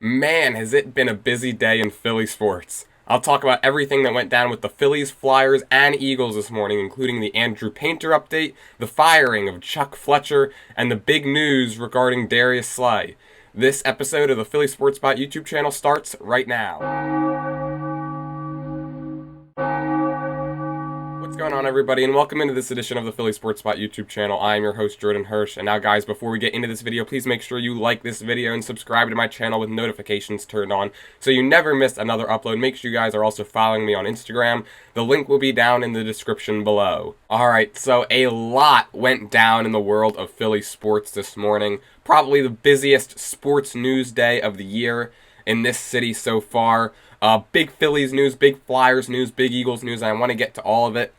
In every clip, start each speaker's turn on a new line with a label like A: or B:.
A: Man, has it been a busy day in Philly sports. I'll talk about everything that went down with the Phillies, Flyers, and Eagles this morning, including the Andrew Painter update, the firing of Chuck Fletcher, and the big news regarding Darius Slay. This episode of the Philly Sports Spot YouTube channel starts right now. What's going on, everybody, and welcome into this edition of the Philly Sports Spot YouTube channel. I am your host, Jordan Hirsch, and now, guys, before we get into this video, please make sure you like this video and subscribe to my channel with notifications turned on so you never miss another upload. Make sure you guys are also following me on Instagram. The link will be down in the description below. Alright, so a lot went down in the world of Philly sports this morning. Probably the busiest sports news day of the year in this city so far. Big Phillies news, big Flyers news, big Eagles news, and I want to get to all of it.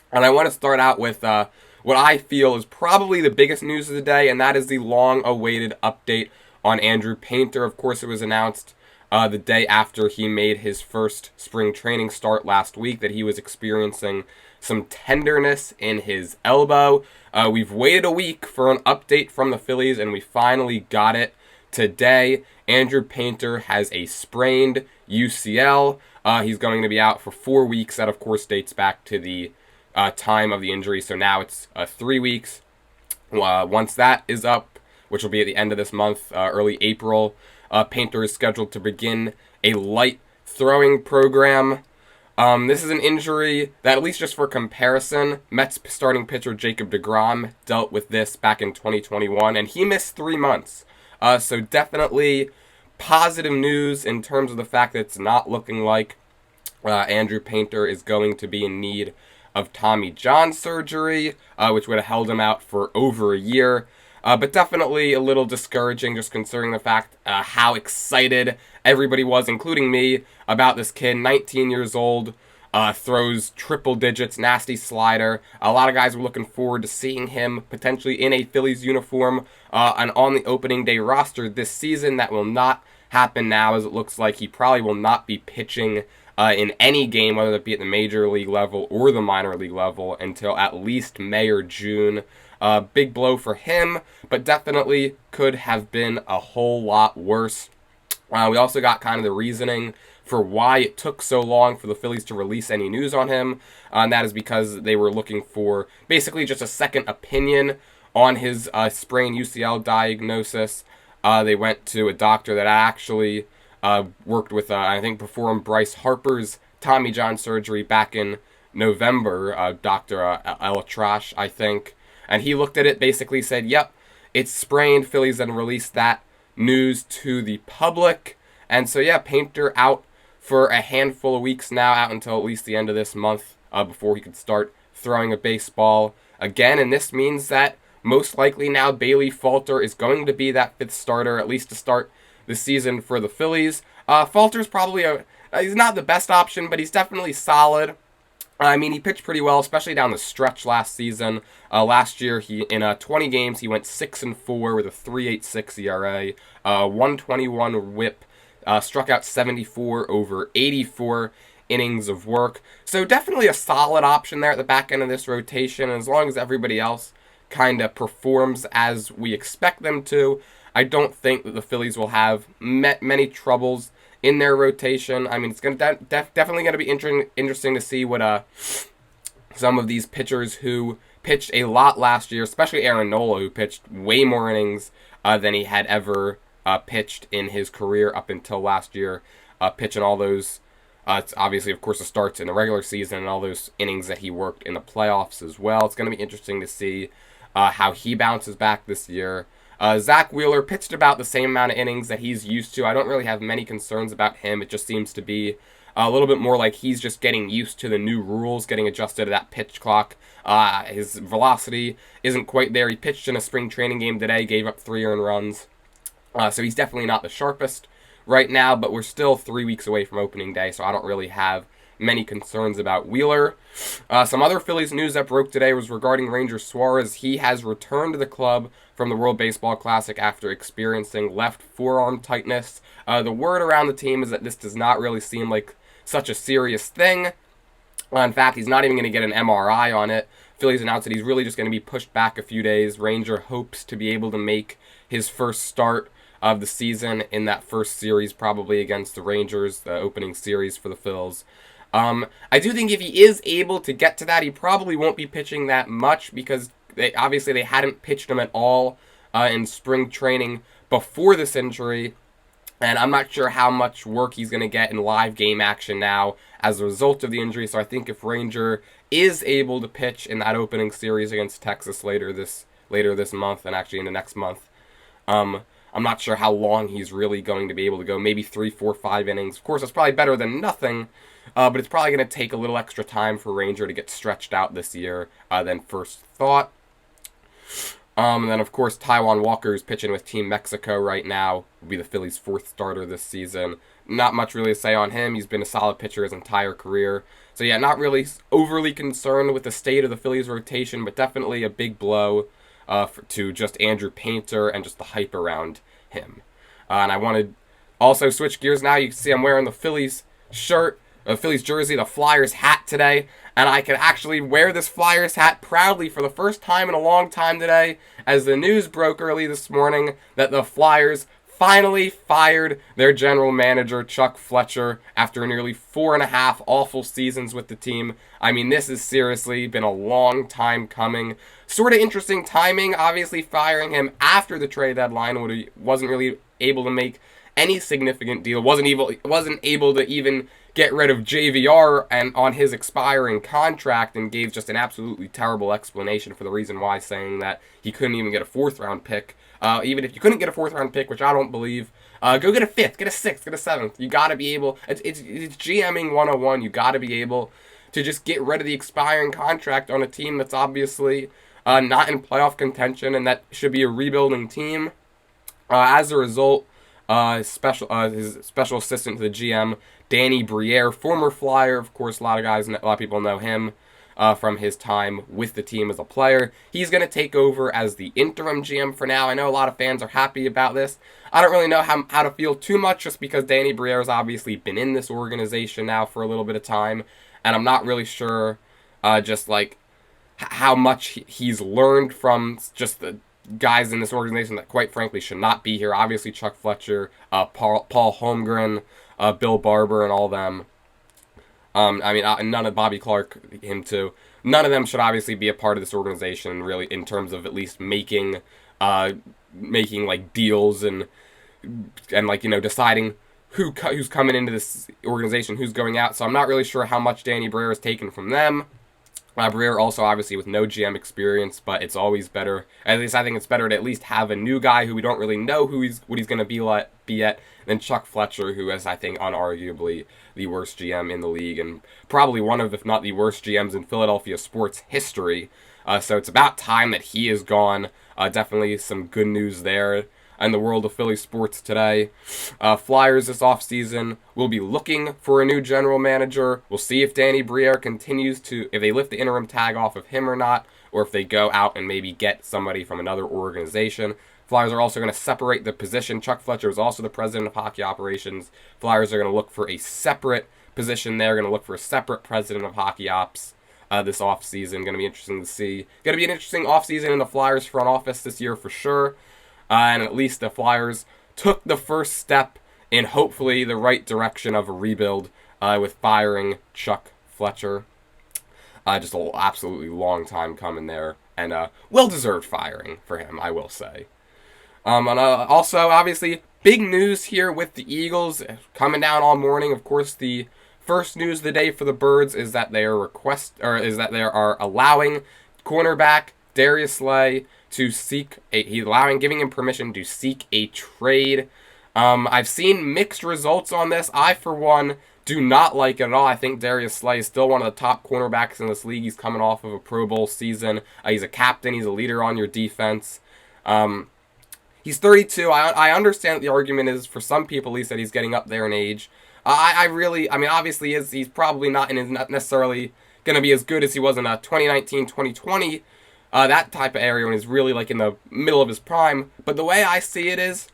A: And I want to start out with what I feel is probably the biggest news of the day, and that is the long-awaited update on Andrew Painter. Of course, it was announced the day after he made his first spring training start last week that he was experiencing some tenderness in his elbow. We've waited a week for an update from the Phillies, and we finally got it today. Andrew Painter has a sprained UCL. He's going to be out for 4 weeks. That, of course, dates back to the time of the injury, so now it's 3 weeks. Once that is up, which will be at the end of this month, early April, Painter is scheduled to begin a light throwing program. This is an injury that, at least just for comparison, Mets starting pitcher Jacob deGrom dealt with this back in 2021, and he missed 3 months. So definitely positive news in terms of the fact that it's not looking like Andrew Painter is going to be in need of Tommy John surgery, which would have held him out for over a year. But definitely a little discouraging, just considering the fact how excited everybody was, including me, about this kid. 19 years old, throws triple digits, nasty slider. A lot of guys were looking forward to seeing him potentially in a Phillies uniform and on the opening day roster this season. That will not happen now, as it looks like he probably will not be pitching in any game, whether it be at the major league level or the minor league level, until at least May or June. Big blow for him, but definitely could have been a whole lot worse. We also got kind of the reasoning for why it took so long for the Phillies to release any news on him, and that is because they were looking for basically just a second opinion on his sprained UCL diagnosis. They went to a doctor that actually worked with, I think, performed Bryce Harper's Tommy John surgery back in November, Dr. Elatrash, I think. And he looked at it, basically said, yep, it's sprained. Phillies then released that news to the public. And so, yeah, Painter out for a handful of weeks now, out until at least the end of this month, before he could start throwing a baseball again. And this means that most likely now Bailey Falter is going to be that fifth starter, at least to start the season for the Phillies. Falter's probably he's not the best option, but he's definitely solid. I mean, he pitched pretty well, especially down the stretch last season. Last year, he in 20 games, he went 6-4 with a 3.86 ERA, 121 WHIP, struck out 74 over 84 innings of work. So definitely a solid option there at the back end of this rotation. And as long as everybody else kind of performs as we expect them to, I don't think that the Phillies will have many troubles in their rotation. I mean, it's going to definitely going to be interesting to see what some of these pitchers who pitched a lot last year, especially Aaron Nola, who pitched way more innings than he had ever pitched in his career up until last year, pitching all those, it's obviously, of course, the starts in the regular season and all those innings that he worked in the playoffs as well. It's going to be interesting to see how he bounces back this year. Zach Wheeler pitched about the same amount of innings that he's used to. I don't really have many concerns about him. It just seems to be a little bit more like he's just getting used to the new rules, getting adjusted to that pitch clock. His velocity isn't quite there. He pitched in a spring training game today, gave up 3 earned runs. So he's definitely not the sharpest right now, but we're still 3 weeks away from opening day, so I don't really have many concerns about Wheeler. Some other Phillies news that broke today was regarding Ranger Suarez. He has returned to the club from the World Baseball Classic after experiencing left forearm tightness. The word around the team is that this does not really seem like such a serious thing. In fact, he's not even going to get an MRI on it. Phillies announced that he's really just going to be pushed back a few days. Ranger hopes to be able to make his first start of the season in that first series, probably against the Rangers, the opening series for the Phils. I do think if he is able to get to that, he probably won't be pitching that much because they hadn't pitched him at all in spring training before this injury. And I'm not sure how much work he's going to get in live game action now as a result of the injury. So I think if Ranger is able to pitch in that opening series against Texas later this month and actually in the next month, I'm not sure how long he's really going to be able to go. Maybe 3, 4, 5 innings. Of course, that's probably better than nothing. But it's probably going to take a little extra time for Ranger to get stretched out this year than first thought. And then, of course, Taijuan Walker, who's pitching with Team Mexico right now, will be the Phillies' 4th starter this season. Not much really to say on him. He's been a solid pitcher his entire career. So, yeah, not really overly concerned with the state of the Phillies' rotation, but definitely a big blow to just Andrew Painter and just the hype around him. And I want to also switch gears now. You can see I'm wearing the Phillies shirt, the Phillies jersey, the Flyers hat today. And I can actually wear this Flyers hat proudly for the first time in a long time today, as the news broke early this morning that the Flyers finally fired their general manager, Chuck Fletcher, after nearly 4.5 awful seasons with the team. I mean, this has seriously been a long time coming. Sort of interesting timing, obviously firing him after the trade deadline when he wasn't really able to make any significant deal, wasn't able to even get rid of JVR and on his expiring contract, and gave just an absolutely terrible explanation for the reason why, saying that he couldn't even get a 4th round pick. Even if you couldn't get a 4th round pick, which I don't believe, go get a 5th, get a 6th, get a 7th. You gotta be able, it's GMing 101, you gotta be able to just get rid of the expiring contract on a team that's obviously not in playoff contention and that should be a rebuilding team. As a result, his special assistant to the GM, Danny Briere, former Flyer, of course, a lot of people know him from his time with the team as a player. He's going to take over as the interim GM for now. I know a lot of fans are happy about this. I don't really know how to feel too much, just because Danny Briere has obviously been in this organization now for a little bit of time, and I'm not really sure just like how much he's learned from just the guys in this organization that quite frankly should not be here. Obviously Chuck Fletcher, Paul Holmgren, Bill Barber, and all them. I mean, none of Bobby Clark, him too. None of them should obviously be a part of this organization, really, in terms of at least making like deals and like, you know, deciding who's coming into this organization, who's going out. So I'm not really sure how much Danny Briere has taken from them. Briere also obviously with no GM experience, but it's always better. At least I think it's better to at least have a new guy who we don't really know what he's going to be yet, than Chuck Fletcher, who is, I think, unarguably the worst GM in the league and probably one of, if not the worst GMs in Philadelphia sports history. So it's about time that he is gone. Definitely some good news there in the world of Philly sports today. Flyers this offseason will be looking for a new general manager. We'll see if Danny Briere continues if they lift the interim tag off of him or not, or if they go out and maybe get somebody from another organization. Flyers are also going to separate the position. Chuck Fletcher is also the president of hockey operations. Flyers are going to look for a separate position there, going to look for a separate president of hockey ops this offseason. Going to be interesting to see. Going to be an interesting offseason in the Flyers front office this year for sure. And at least the Flyers took the first step in hopefully the right direction of a rebuild with firing Chuck Fletcher. Just an absolutely long time coming there. And well-deserved firing for him, I will say. And also, obviously, big news here with the Eagles coming down all morning. Of course, the first news of the day for the Birds is that they are allowing cornerback Darius Slay to giving him permission to seek a trade. I've seen mixed results on this. I, for one, do not like it at all. I think Darius Slay is still one of the top cornerbacks in this league. He's coming off of a Pro Bowl season. He's a captain. He's a leader on your defense. He's 32. I understand the argument is, for some people, at least, that he's getting up there in age. I mean, obviously, he's probably not necessarily going to be as good as he was in 2019, 2020, that type of area when he's really like in the middle of his prime. But the way I see it is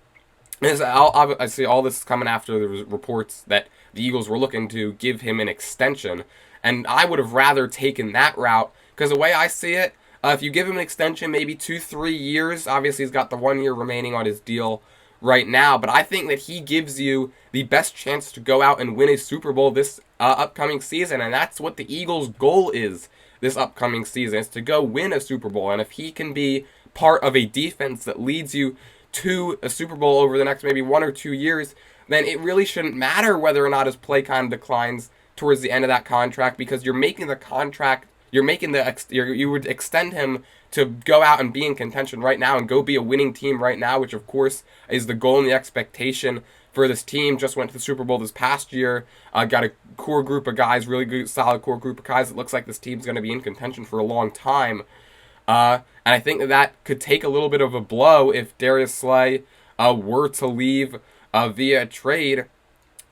A: I see all this coming after the reports that the Eagles were looking to give him an extension, and I would have rather taken that route, because the way I see it, if you give him an extension, maybe 2-3 years, obviously he's got the 1 year remaining on his deal right now, but I think that he gives you the best chance to go out and win a Super Bowl this upcoming season, and that's what the Eagles' goal is this upcoming season, is to go win a Super Bowl. And if he can be part of a defense that leads you to a Super Bowl over the next maybe 1 or 2 years, then it really shouldn't matter whether or not his play kind of declines towards the end of that contract, because you're making the contract, you would extend him to go out and be in contention right now and go be a winning team right now, which of course is the goal and the expectation for this team. Just went to the Super Bowl this past year, got a core group of guys, really good, solid core group of guys. It looks like this team's going to be in contention for a long time. And I think that could take a little bit of a blow if Darius Slay were to leave via trade,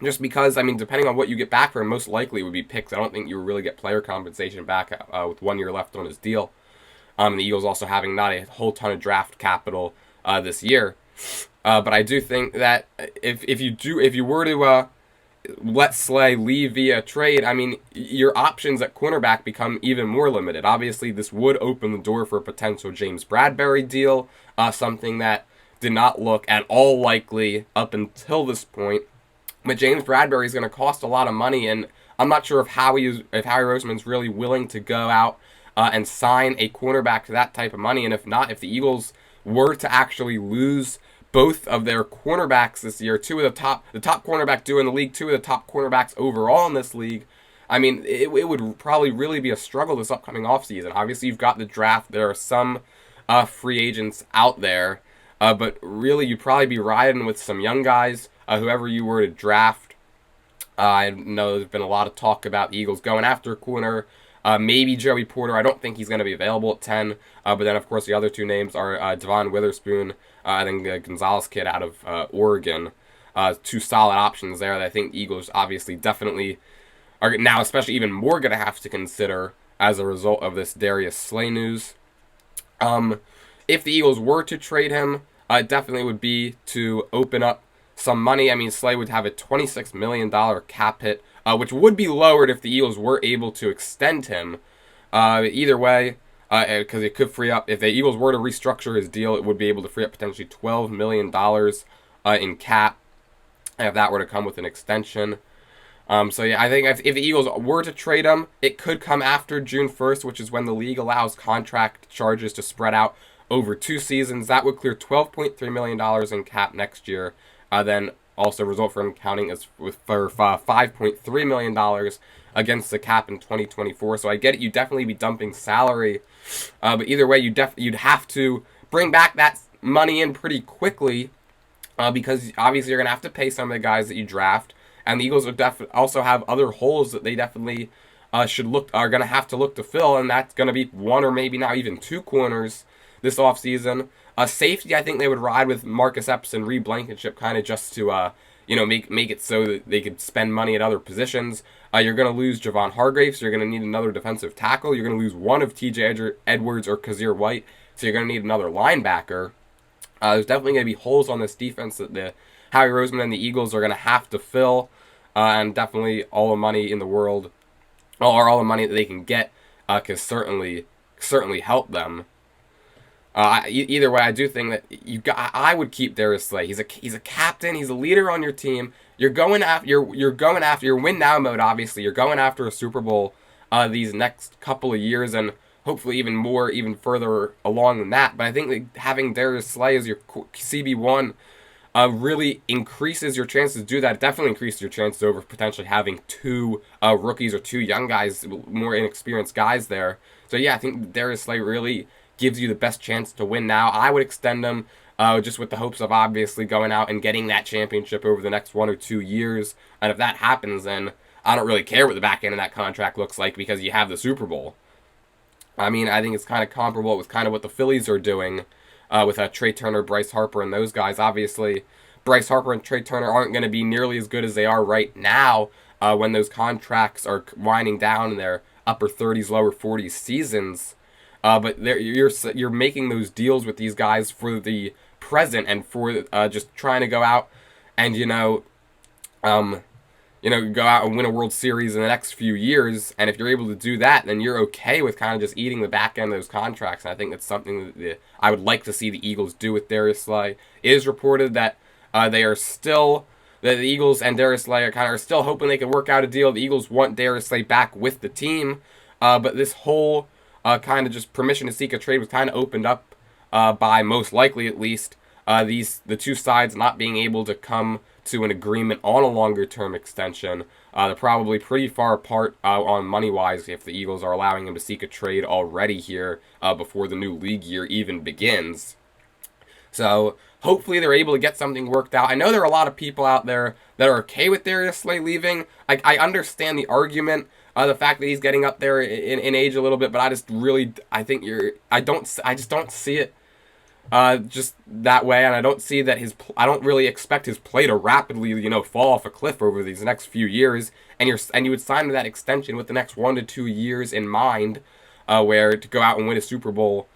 A: just because, I mean, depending on what you get back for him, most likely it would be picks. I don't think you would really get player compensation back with 1 year left on his deal. The Eagles also having not a whole ton of draft capital this year. But I do think that if you were to let Slay leave via trade, I mean, your options at cornerback become even more limited. Obviously, this would open the door for a potential James Bradberry deal, something that did not look at all likely up until this point. But James Bradberry is going to cost a lot of money, and I'm not sure if Howie Roseman's really willing to go out and sign a cornerback to that type of money. And if not, if the Eagles were to actually lose both of their cornerbacks this year, the top cornerback duo in the league, 2 of the top cornerbacks overall in this league, I mean, it would probably really be a struggle this upcoming offseason. Obviously, you've got the draft. There are some free agents out there, but really you'd probably be riding with some young guys, whoever you were to draft. I know there's been a lot of talk about the Eagles going after a corner. Maybe Joey Porter. I don't think he's going to be available at 10. But then, of course, the other 2 names are Devon Witherspoon and then the Gonzalez kid out of Oregon. 2 solid options there that I think the Eagles obviously definitely are now, especially even more, going to have to consider as a result of this Darius Slay news. If the Eagles were to trade him, it definitely would be to open up some money. I mean, Slay would have a $26 million cap hit, which would be lowered if the Eagles were able to extend him. Either way, because it could free up, if the Eagles were to restructure his deal, it would be able to free up potentially $12 million in cap, if that were to come with an extension. So yeah, I think if the Eagles were to trade him, it could come after June 1st, which is when the league allows contract charges to spread out over 2 seasons. That would clear $12.3 million in cap next year. Then also result from counting as for $5.3 million against the cap in 2024. So I get it, you'd definitely be dumping salary, but either way, you'd have to bring back that money in pretty quickly, because obviously you're gonna have to pay some of the guys that you draft, and the Eagles would also have other holes that they definitely are gonna have to look to fill, and that's gonna be 1 or maybe now even 2 corners this offseason. Safety, I think they would ride with Marcus Epps and Reed Blankenship, kind of just to make it so that they could spend money at other positions. You're going to lose Javon Hargrave, so you're going to need another defensive tackle. You're going to lose one of TJ Edwards or Kazir White, so you're going to need another linebacker. There's definitely going to be holes on this defense that the Howie Roseman and the Eagles are going to have to fill, and definitely all the money in the world, or all the money that they can get, can certainly help them. Either way, I do think that I would keep Darius Slay. He's a captain. He's a leader on your team. You're going after your win now mode. Obviously, you're going after a Super Bowl these next couple of years, and hopefully even further along than that. But I think that having Darius Slay as your CB1 really increases your chances to do that. It definitely increases your chances over potentially having 2 rookies or 2 young guys, more inexperienced guys there. So yeah, I think Darius Slay really gives you the best chance to win now. I would extend them just with the hopes of obviously going out and getting that championship over the next 1 or 2 years. And if that happens, then I don't really care what the back end of that contract looks like, because you have the Super Bowl. I mean, I think it's kind of comparable with kind of what the Phillies are doing with Trey Turner, Bryce Harper, and those guys. Obviously, Bryce Harper and Trey Turner aren't going to be nearly as good as they are right now when those contracts are winding down in their upper 30s, lower 40s seasons. But you're making those deals with these guys for the present and for just trying to go out and go out and win a World Series in the next few years. And if you're able to do that, then you're okay with kind of just eating the back end of those contracts. And I think that's something that I would like to see the Eagles do with Darius Slay. It is reported that They are still, the Eagles and Darius Slay are still hoping they could work out a deal. The Eagles want Darius Slay back with the team, but this whole kind of just permission to seek a trade was kind of opened up by, most likely at least, the two sides not being able to come to an agreement on a longer term extension. They're probably pretty far apart on money-wise if the Eagles are allowing him to seek a trade already here before the new league year even begins. So hopefully they're able to get something worked out. I know there are a lot of people out there that are okay with Darius Slay leaving. I understand the argument, the fact that he's getting up there in age a little bit, but I just don't see it just that way, and I don't see that I don't really expect his play to rapidly, fall off a cliff over these next few years. And you would sign to that extension with the next 1 to 2 years in mind, where to go out and win a Super Bowl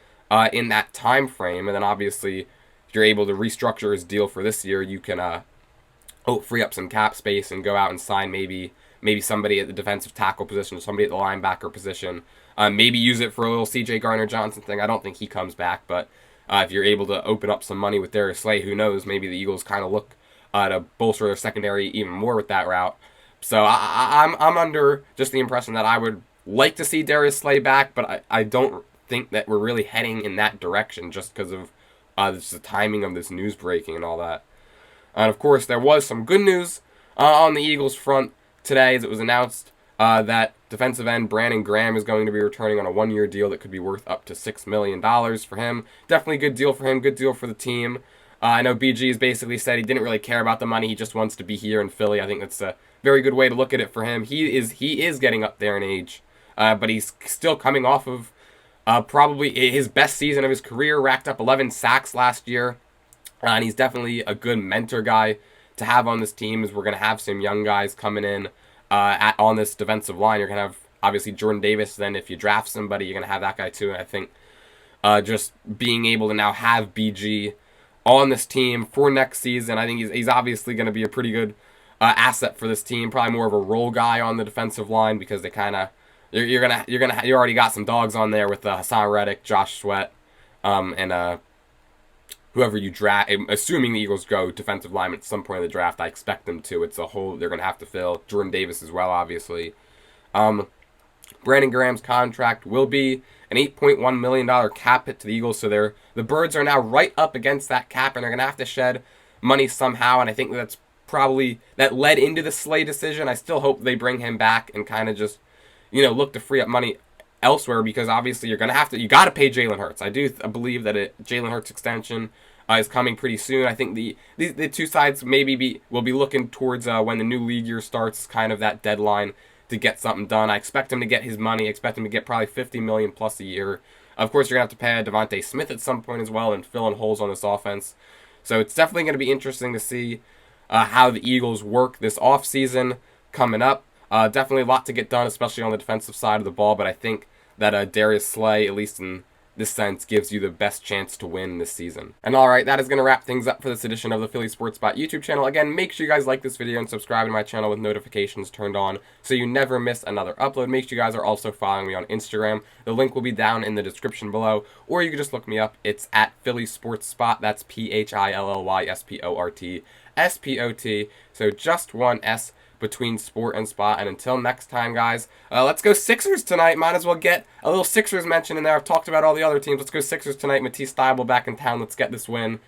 A: in that time frame, and then obviously if you're able to restructure his deal for this year, you can free up some cap space and go out and sign maybe somebody at the defensive tackle position, somebody at the linebacker position. Maybe use it for a little C.J. Gardner-Johnson thing. I don't think he comes back, but if you're able to open up some money with Darius Slay, who knows? Maybe the Eagles kind of look to bolster their secondary even more with that route. So I'm under just the impression that I would like to see Darius Slay back, but I don't think that we're really heading in that direction just because of the timing of this news breaking and all that. And of course, there was some good news on the Eagles front today as it was announced that defensive end Brandon Graham is going to be returning on a 1-year deal that could be worth up to $6 million for him. Definitely a good deal for him, good deal for the team. I know BG has basically said he didn't really care about the money, he just wants to be here in Philly. I think that's a very good way to look at it for him. He is getting up there in age, but he's still coming off of probably his best season of his career, racked up 11 sacks last year, and he's definitely a good mentor guy to have on this team, as we're going to have some young guys coming in on this defensive line. You're going to have, obviously, Jordan Davis. Then if you draft somebody, you're going to have that guy too. And I think just being able to now have BG on this team for next season, I think he's obviously going to be a pretty good asset for this team. Probably more of a role guy on the defensive line, because they kind of you already got some dogs on there with Hassan Reddick, Josh Sweat, and whoever you draft. Assuming the Eagles go defensive lineman at some point in the draft, I expect them to. It's a hole they're going to have to fill. Jordan Davis as well, obviously. Brandon Graham's contract will be an $8.1 million cap hit to the Eagles, so the Birds are now right up against that cap, and they're going to have to shed money somehow, and I think that led into the Slay decision. I still hope they bring him back and kind of just, look to free up money elsewhere, because obviously you got to pay Jalen Hurts. I do believe that a Jalen Hurts extension is coming pretty soon. I think the two sides will be looking towards when the new league year starts, kind of that deadline to get something done. I expect him to get his money. I expect him to get probably $50 million plus a year. Of course, you're going to have to pay Devontae Smith at some point as well and fill in holes on this offense. So it's definitely going to be interesting to see how the Eagles work this offseason coming up. Definitely a lot to get done, especially on the defensive side of the ball, but I think that Darius Slay, at least in this sense, gives you the best chance to win this season. And alright, that is going to wrap things up for this edition of the Philly Sports Spot YouTube channel. Again, make sure you guys like this video and subscribe to my channel with notifications turned on so you never miss another upload. Make sure you guys are also following me on Instagram. The link will be down in the description below, or you can just look me up. It's at Philly Sports Spot. That's PhillySportsSpot. So just one S between sport and spot. And until next time, guys, let's go Sixers tonight. Might as well get a little Sixers mention in there. I've talked about all the other teams. Let's go Sixers tonight. Matisse Thybulle back in town. Let's get this win.